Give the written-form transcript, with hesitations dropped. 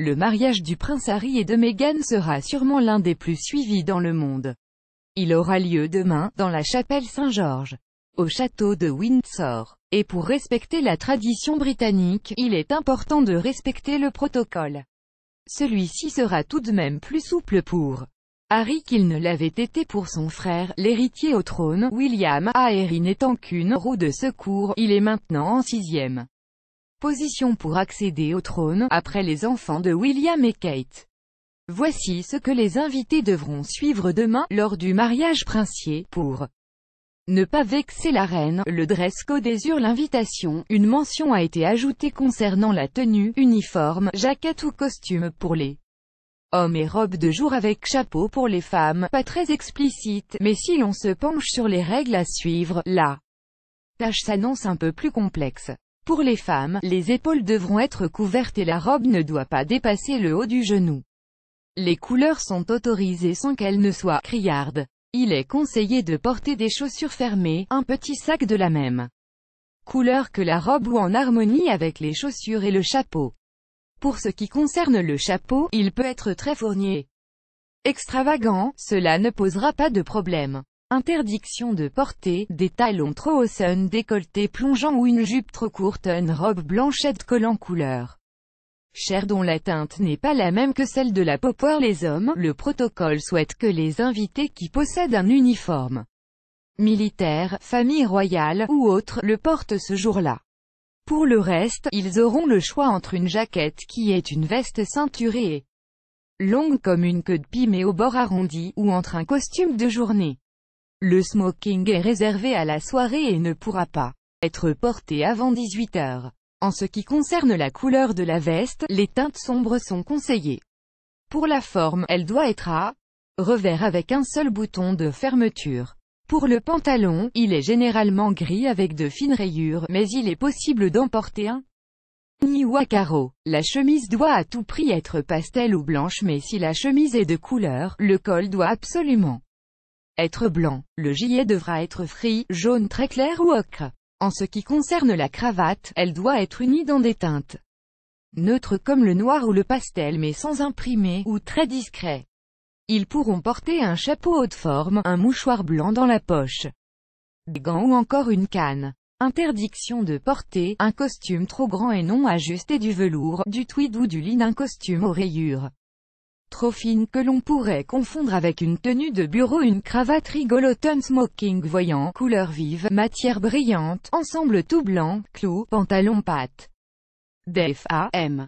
Le mariage du prince Harry et de Meghan sera sûrement l'un des plus suivis dans le monde. Il aura lieu demain, dans la chapelle Saint-Georges, au château de Windsor. Et pour respecter la tradition britannique, il est important de respecter le protocole. Celui-ci sera tout de même plus souple pour Harry qu'il ne l'avait été pour son frère, l'héritier au trône, William. Harry n'étant qu'une roue de secours, il est maintenant en 6e position pour accéder au trône, après les enfants de William et Kate. Voici ce que les invités devront suivre demain, lors du mariage princier, pour ne pas vexer la reine. Le dress code assure l'invitation. Une mention a été ajoutée concernant la tenue, uniforme, jaquette ou costume pour les hommes et robe de jour avec chapeau pour les femmes, pas très explicite, mais si l'on se penche sur les règles à suivre, la tâche s'annonce un peu plus complexe. Pour les femmes, les épaules devront être couvertes et la robe ne doit pas dépasser le haut du genou. Les couleurs sont autorisées sans qu'elles ne soient criardes. Il est conseillé de porter des chaussures fermées, un petit sac de la même couleur que la robe ou en harmonie avec les chaussures et le chapeau. Pour ce qui concerne le chapeau, il peut être très fourni. Extravagant, cela ne posera pas de problème. Interdiction de porter des talons trop hauts, un décolleté plongeant ou une jupe trop courte, une robe blanchette collant couleur chair dont la teinte n'est pas la même que celle de la peau. Pour les hommes, le protocole souhaite que les invités qui possèdent un uniforme militaire, famille royale, ou autre, le portent ce jour-là. Pour le reste, ils auront le choix entre une jaquette qui est une veste ceinturée et longue comme une queue de pie mais au bord arrondi, ou entre un costume de journée. Le smoking est réservé à la soirée et ne pourra pas être porté avant 18 h. En ce qui concerne la couleur de la veste, les teintes sombres sont conseillées. Pour la forme, elle doit être à revers avec un seul bouton de fermeture. Pour le pantalon, il est généralement gris avec de fines rayures, mais il est possible d'en porter un ni ou à carreaux. La chemise doit à tout prix être pastel ou blanche, mais si la chemise est de couleur, le col doit absolument être blanc. Le gilet devra être gris, jaune très clair ou ocre. En ce qui concerne la cravate, elle doit être unie dans des teintes neutres comme le noir ou le pastel mais sans imprimer, ou très discret. Ils pourront porter un chapeau haute forme, un mouchoir blanc dans la poche, des gants ou encore une canne. Interdiction de porter un costume trop grand et non ajusté, du velours, du tweed ou du lin, un costume aux rayures trop fines que l'on pourrait confondre avec une tenue de bureau, une cravate rigolote, un smoking voyant, couleur vive, matière brillante, ensemble tout blanc, clou, pantalon pâte. Def A.M.